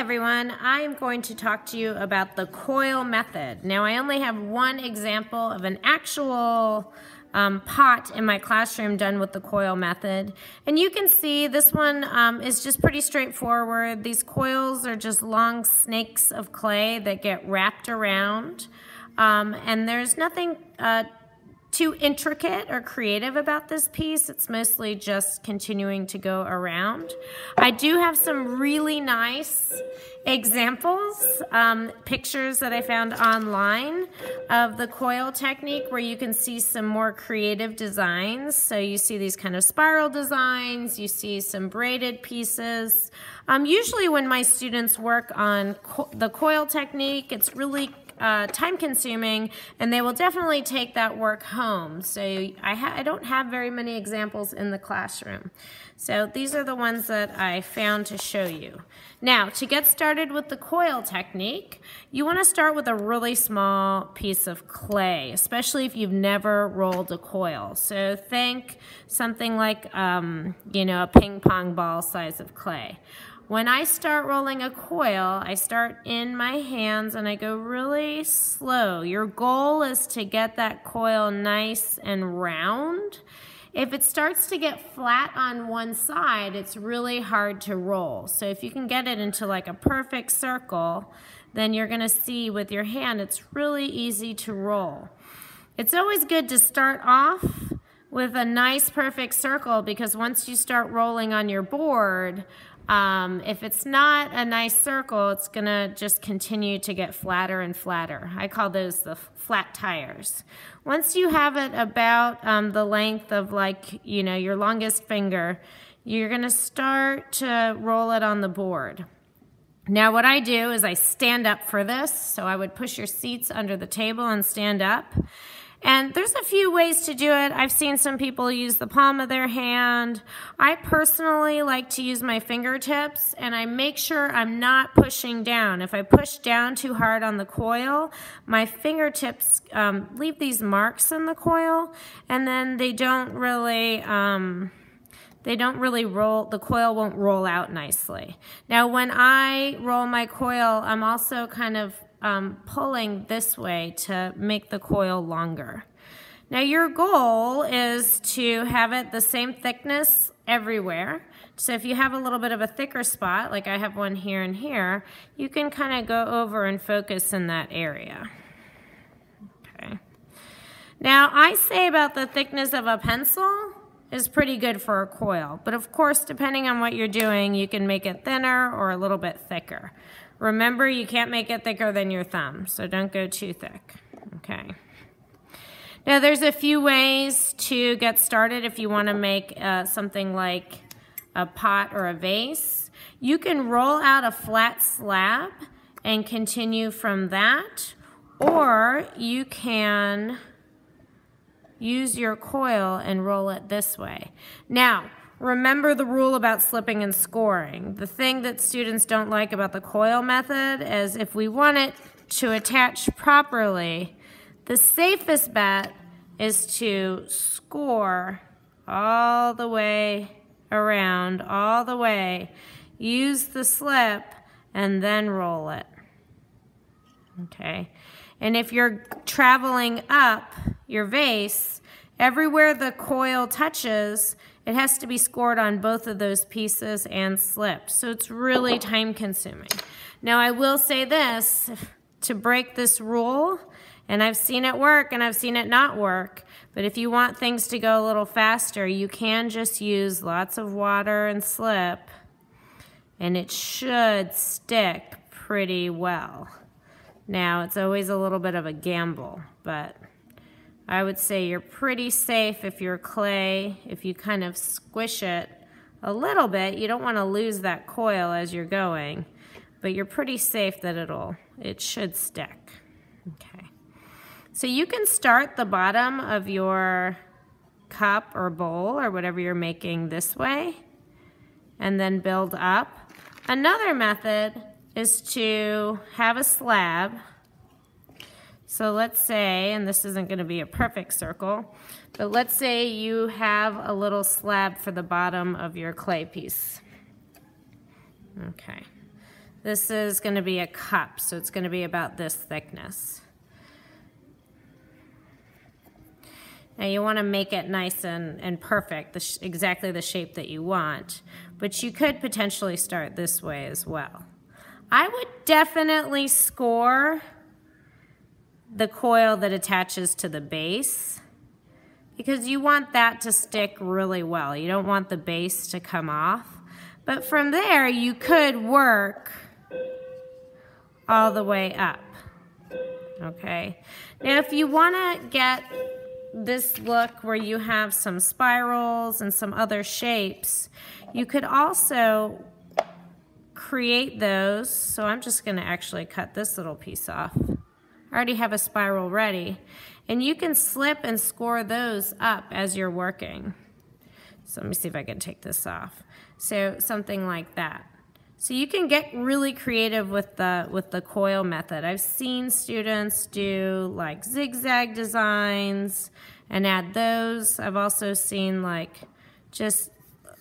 everyone, I am going to talk to you about the coil method. Now I only have one example of an actual pot in my classroom done with the coil method, and you can see this one is just pretty straightforward. These coils are just long snakes of clay that get wrapped around, and there's nothing too intricate or creative about this piece. It's mostly just continuing to go around. I do have some really nice examples, pictures that I found online of the coil technique where you can see some more creative designs. So you see these kind of spiral designs, you see some braided pieces. Usually when my students work on the coil technique, it's really time consuming, and they will definitely take that work home. So I don't have very many examples in the classroom. So these are the ones that I found to show you. Now, to get started with the coil technique, you want to start with a really small piece of clay, especially if you've never rolled a coil. So think something like, a ping pong ball size of clay. When I start rolling a coil, I start in my hands and I go really slow. Your goal is to get that coil nice and round. If it starts to get flat on one side, it's really hard to roll. So if you can get it into like a perfect circle, then you're gonna see with your hand, it's really easy to roll. It's always good to start off with a nice perfect circle, because once you start rolling on your board, if it's not a nice circle, it's gonna just continue to get flatter and flatter. I call those the flat tires. Once you have it about the length of your longest finger, you're gonna start to roll it on the board. Now what I do is I stand up for this, so I would push your seats under the table and stand up. And there's a few ways to do it. I've seen some people use the palm of their hand. I personally like to use my fingertips, and I make sure I'm not pushing down. If I push down too hard on the coil, my fingertips leave these marks in the coil, and then they don't really roll, the coil won't roll out nicely. Now when I roll my coil, I'm also kind of pulling this way to make the coil longer. Now your goal is to have it the same thickness everywhere. So if you have a little bit of a thicker spot, like I have one here and here, you can kind of go over and focus in that area. Okay. Now I say about the thickness of a pencil is pretty good for a coil, but of course depending on what you're doing, you can make it thinner or a little bit thicker. Remember, you can't make it thicker than your thumb, so don't go too thick. Okay. Now there's a few ways to get started if you want to make something like a pot or a vase. You can roll out a flat slab and continue from that, or you can use your coil and roll it this way. Now, remember the rule about slipping and scoring. The thing that students don't like about the coil method is if we want it to attach properly, the safest bet is to score all the way around, all the way. Use the slip and then roll it. Okay. And if you're traveling up your vase, everywhere the coil touches, it has to be scored on both of those pieces and slipped. So it's really time consuming. Now I will say this, to break this rule, and I've seen it work and I've seen it not work, but if you want things to go a little faster, you can just use lots of water and slip, and it should stick pretty well. Now it's always a little bit of a gamble, but I would say you're pretty safe if your clay, if you kind of squish it a little bit. You don't want to lose that coil as you're going, but you're pretty safe that it should stick. Okay. So you can start the bottom of your cup or bowl or whatever you're making this way and then build up. Another method is to have a slab. So let's say, and this isn't going to be a perfect circle, but let's say you have a little slab for the bottom of your clay piece. Okay. This is going to be a cup, so it's going to be about this thickness. Now you want to make it nice and perfect, exactly the shape that you want, but you could potentially start this way as well. I would definitely score the coil that attaches to the base because you want that to stick really well. You don't want the base to come off. But from there, you could work all the way up, okay? Now, if you want to get this look where you have some spirals and some other shapes, you could also create those. So I'm just going to actually cut this little piece off. I already have a spiral ready. And you can slip and score those up as you're working. So let me see if I can take this off. So something like that. So you can get really creative with the coil method. I've seen students do like zigzag designs and add those. I've also seen like just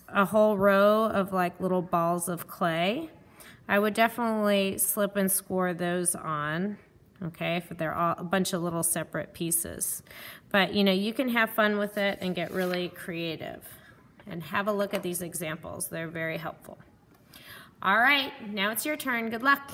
a whole row of like little balls of clay. I would definitely slip and score those on, okay, if they're all a bunch of little separate pieces. But you know, you can have fun with it and get really creative. And have a look at these examples. They're very helpful. All right, now it's your turn. Good luck.